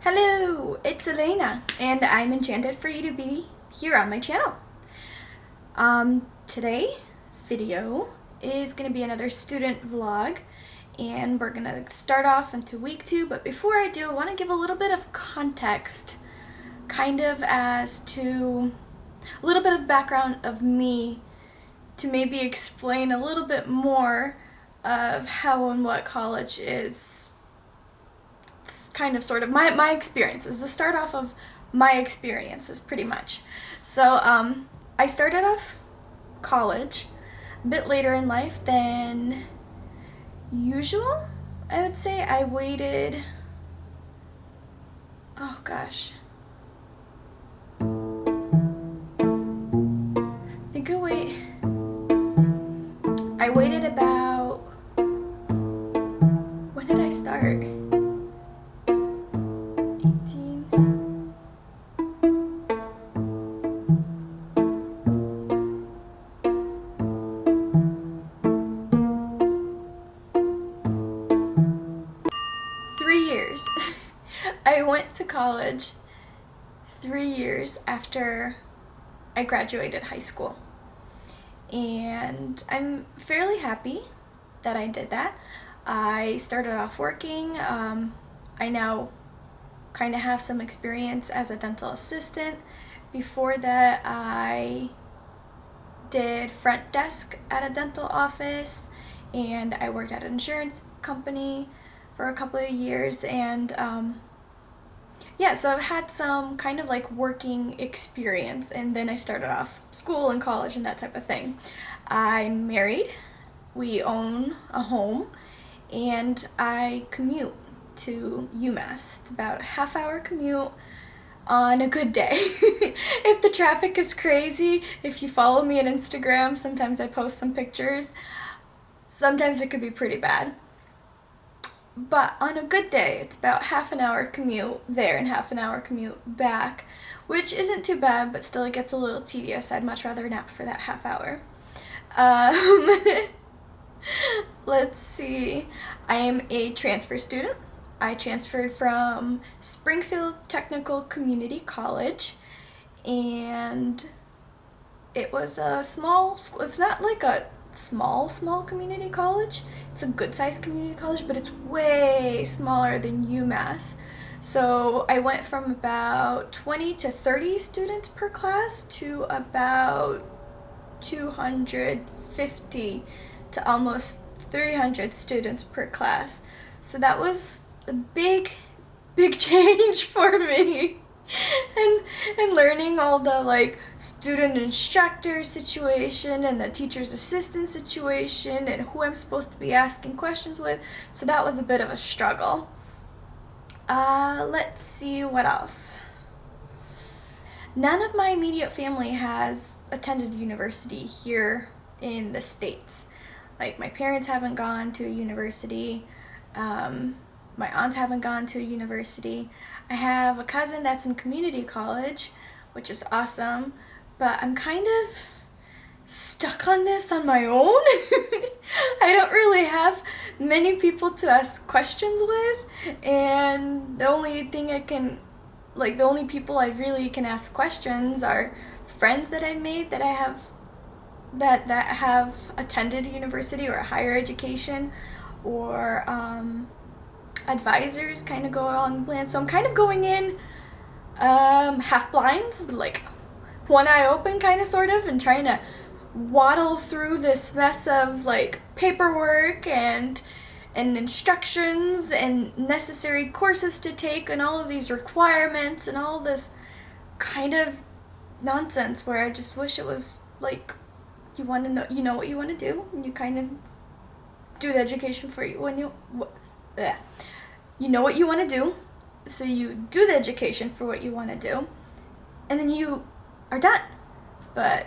Hello, it's Elena, and I'm enchanted for you to be here on my channel. Today's video is going to be another student vlog, and we're going to start off into week 2, but before I do, I want to give a little bit of context, kind of as to a little bit of background of me to maybe explain a little bit more of how and what college is. Kind of sort of my experiences, the start off of my experiences pretty much. So I started off college a bit later in life than usual. I would say I waited, oh gosh, I think I waited about, when did I start? 3 years. I went to college 3 years after I graduated high school. And I'm fairly happy that I did that. I started off working. I now kind of have some experience as a dental assistant. Before that, I did front desk at a dental office, and I worked at an insurance company for a couple of years, and yeah, so I've had some kind of like working experience, and then I started off school and college and that type of thing. I'm married, we own a home, and I commute to Umass. It's about a half-hour commute on a good day. If the traffic is crazy, if you follow me on Instagram, sometimes I post some pictures. Sometimes it could be pretty bad. But on a good day, it's about half an hour commute there and half an hour commute back, which isn't too bad, but still it gets a little tedious. I'd much rather nap for that half hour. Let's see. I am a transfer student. I transferred from Springfield Technical Community College, and it was a small school. It's not like a small community college. It's a good-sized community college, but it's way smaller than UMass. So I went from about 20 to 30 students per class to about 250 to almost 300 students per class. So that was a big change for me. And learning all the like student instructor situation and the teacher's assistant situation and who I'm supposed to be asking questions with, so that was a bit of a struggle. Let's see what else. None of my immediate family has attended university here in the States. Like, my parents haven't gone to a university, my aunts haven't gone to a university. I have a cousin that's in community college, which is awesome, but I'm kind of stuck on this on my own. I don't really have many people to ask questions with, and the only people I really can ask questions are friends that I made that I have that have attended university or higher education, or advisors kind of go along the plan. So I'm kind of going in half blind, like one eye open kind of sort of, and trying to waddle through this mess of like paperwork and instructions and necessary courses to take and all of these requirements and all this kind of nonsense where I just wish it was like, you want to know, you know what you want to do, and you kind of do the education for you when you know what you want to do, so you do the education for what you want to do, and then you are done. But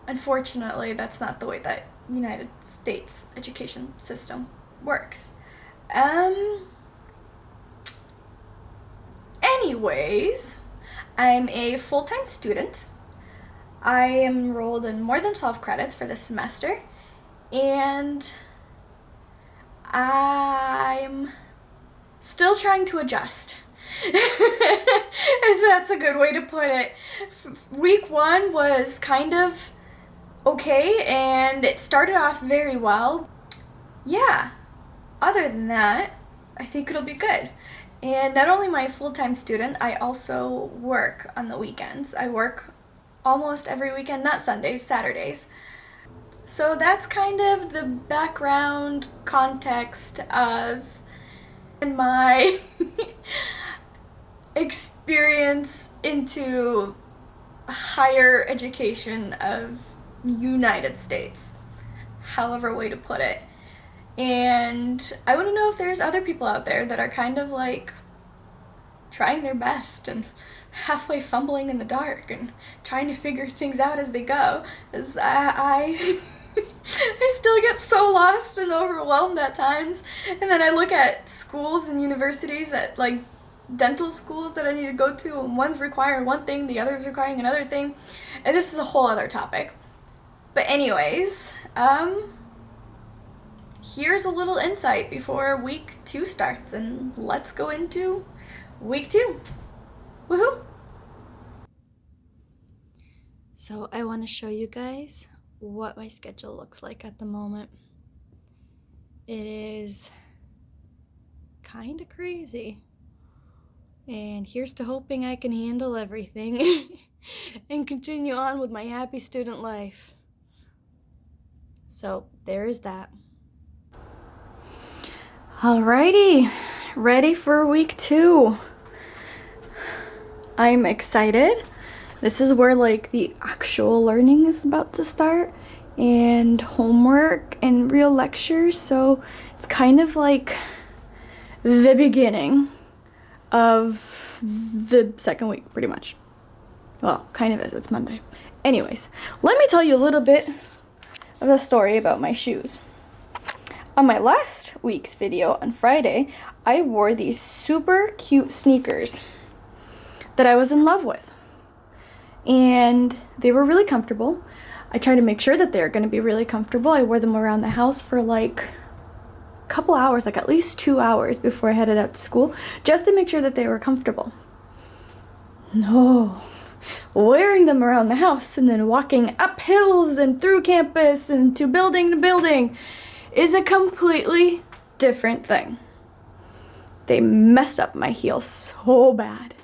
unfortunately, that's not the way that United States education system works. Anyways, I'm a full-time student. I am enrolled in more than 12 credits for this semester, and I'm still trying to adjust. If that's a good way to put it. Week 1 was kind of okay, and it started off very well. Yeah, other than that, I think it'll be good. And not only am I a full-time student, I also work on the weekends. I work almost every weekend, not Sundays, Saturdays. So that's kind of the background context of my experience into higher education of United States, however way to put it. And I want to know if there's other people out there that are kind of like trying their best and halfway fumbling in the dark and trying to figure things out as they go. As I I still get so lost and overwhelmed at times. And then I look at schools and universities, at like dental schools that I need to go to, and one's requiring one thing, the other's requiring another thing. And this is a whole other topic. But anyways, here's a little insight before week 2 starts, and let's go into week 2. Woohoo! So I want to show you guys what my schedule looks like at the moment. It is kind of crazy. And here's to hoping I can handle everything and continue on with my happy student life. So there is that. Alrighty, ready for week 2. I'm excited. This is where like the actual learning is about to start, and homework and real lectures. So it's kind of like the beginning of the second week, pretty much. Well, kind of is. It's Monday. Anyways, let me tell you a little bit of the story about my shoes. On my last week's video on Friday, I wore these super cute sneakers that I was in love with. And they were really comfortable. I tried to make sure that they're going to be really comfortable. I wore them around the house for like a couple hours, like at least 2 hours before I headed out to school, just to make sure that they were comfortable. No, wearing them around the house and then walking up hills and through campus and to building is a completely different thing. They messed up my heel so bad.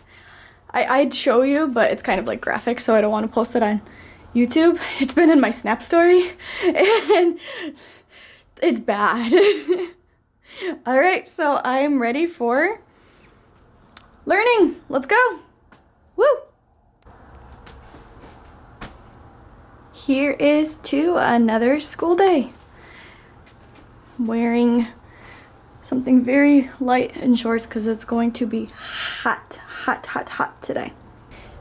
I'd show you, but it's kind of like graphic, so I don't want to post it on YouTube. It's been in my Snap story, and it's bad. Alright, so I'm ready for learning. Let's go. Woo! Here is to another school day. Wearing something very light and shorts because it's going to be hot today.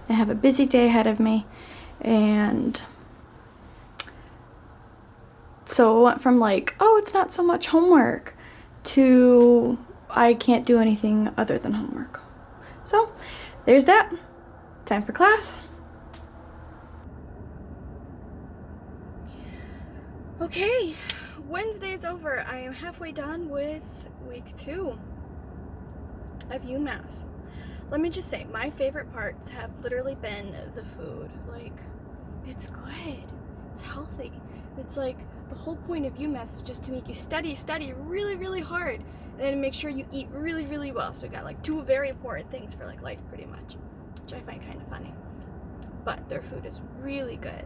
I have a busy day ahead of me, and so it went from like, oh, it's not so much homework, to I can't do anything other than homework. So there's that. Time for class. Okay, Wednesday's over. I am halfway done with week 2 of Umass. Let me just say, my favorite parts have literally been the food. Like, it's good, it's healthy. It's like, the whole point of UMass is just to make you study really hard, and then make sure you eat really well. So we got like 2 very important things for like life, pretty much, which I find kind of funny. But their food is really good.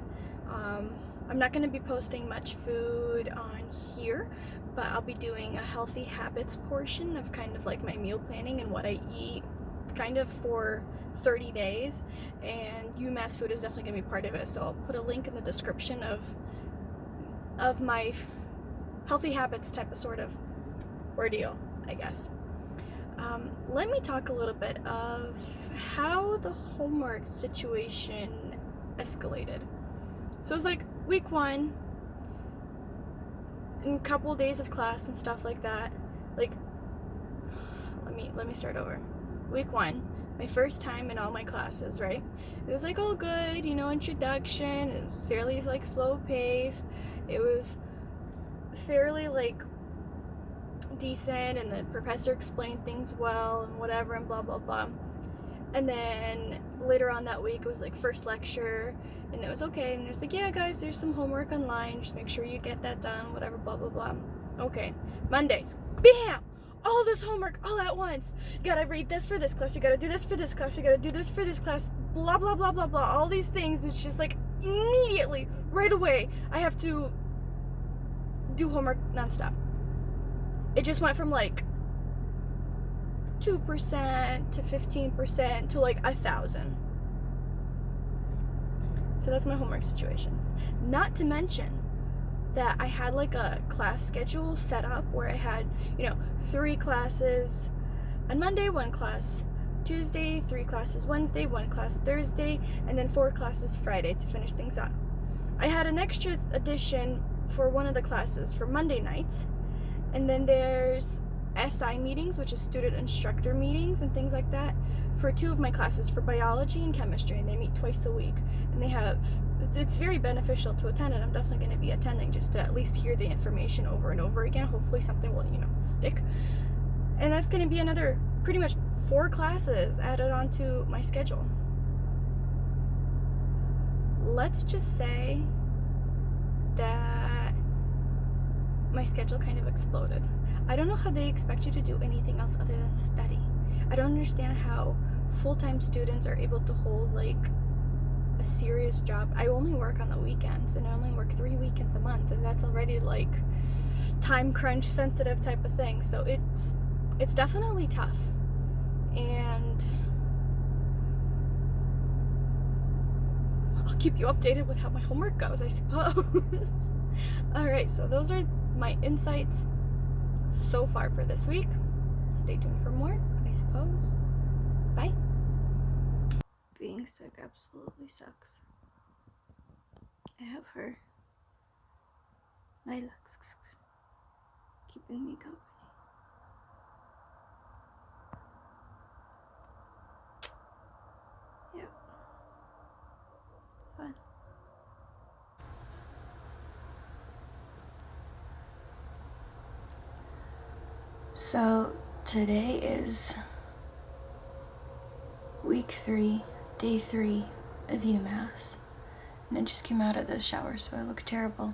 I'm not going to be posting much food on here, but I'll be doing a healthy habits portion of kind of like my meal planning and what I eat kind of for 30 days, and UMass food is definitely going to be part of it. So I'll put a link in the description of my healthy habits type of sort of ordeal, I guess. Let me talk a little bit of how the homework situation escalated. So it's like week 1, and a couple days of class and stuff like that. Like, let me start over. Week 1, my first time in all my classes, right? It was like all good, you know, introduction. It was fairly like slow paced. It was fairly like decent, and the professor explained things well and whatever and blah blah blah. And then later on that week, it was like first lecture, and it was okay, and it was like, yeah guys, there's some homework online, just make sure you get that done, whatever, blah blah blah. Okay, Monday, bam, all this homework all at once. You gotta read this for this class, you gotta do this for this class, you gotta do this for this class, blah blah blah blah blah, all these things. It's just like immediately, right away, I have to do homework nonstop. It just went from like 2% to 15% to like 1,000. So that's my homework situation. Not to mention that I had like a class schedule set up where I had, 3 classes on Monday, 1 class Tuesday, 3 classes Wednesday, 1 class Thursday, and then 4 classes Friday to finish things up. I had an extra addition for one of the classes for Monday nights, and then there's SI meetings, which is student instructor meetings and things like that, for 2 of my classes, for biology and chemistry, and they meet twice a week. And it's very beneficial to attend, and I'm definitely going to be attending just to at least hear the information over and over again. Hopefully something will, stick. And that's going to be another pretty much 4 classes added onto my schedule. Let's just say that my schedule kind of exploded. I don't know how they expect you to do anything else other than study. I don't understand how full-time students are able to hold like a serious job. I only work on the weekends, and I only work 3 weekends a month, and that's already like time crunch sensitive type of thing. So it's definitely tough. And I'll keep you updated with how my homework goes, I suppose. Alright, so those are my insights so far for this week. Stay tuned for more, I suppose. Bye. Being sick absolutely sucks. I have her. Lilacs keeping me company. Yeah. Fun. So today is week 3, day 3 of Umass, and I just came out of the shower, so I look terrible.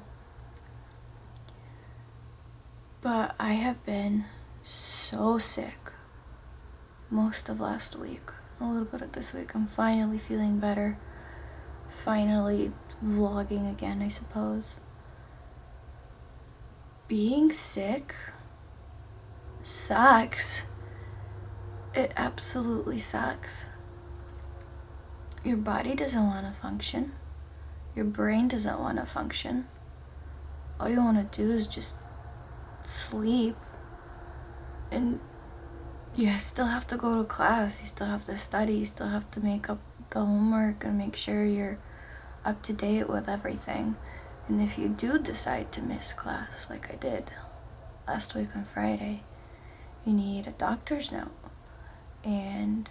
But I have been so sick most of last week, a little bit of this week. I'm finally feeling better, finally vlogging again, I suppose. Being sick sucks. It absolutely sucks. Your body doesn't want to function. Your brain doesn't want to function. All you want to do is just sleep. And you still have to go to class. You still have to study. You still have to make up the homework and make sure you're up to date with everything. And if you do decide to miss class, like I did last week on Friday, you need a doctor's note. And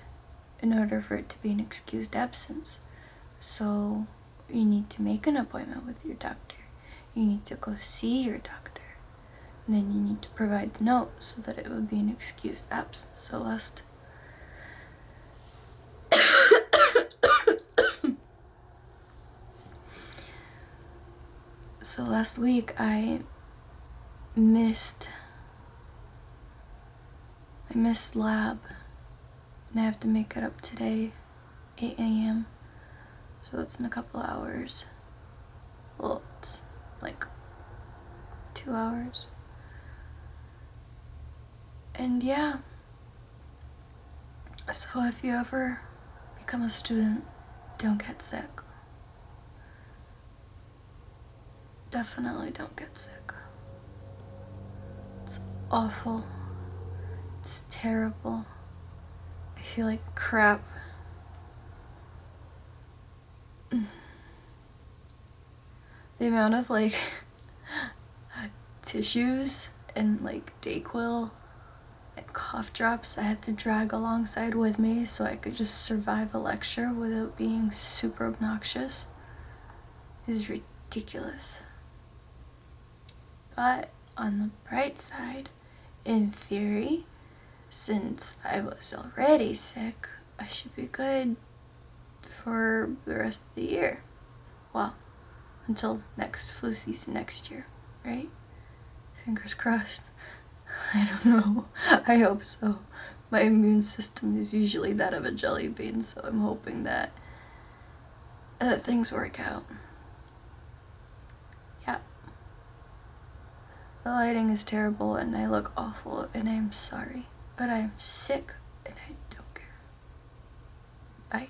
in order for it to be an excused absence, so you need to make an appointment with your doctor. You need to go see your doctor. And then you need to provide the note so that it would be an excused absence. So last week I missed lab, and I have to make it up today, 8 a.m. So that's in a couple hours. Well, it's like 2 hours. And yeah, so if you ever become a student, don't get sick. Definitely don't get sick. It's awful. It's terrible. I feel like crap. The amount of like tissues and like Dayquil and cough drops I had to drag alongside with me so I could just survive a lecture without being super obnoxious is ridiculous. But on the bright side, in theory, since I was already sick, I should be good for the rest of the year. Well, until next flu season next year, right? Fingers crossed. I don't know. I hope so. My immune system is usually that of a jelly bean, so I'm hoping that things work out. Yeah. The lighting is terrible and I look awful and I'm sorry, but I'm sick and I don't care. Bye.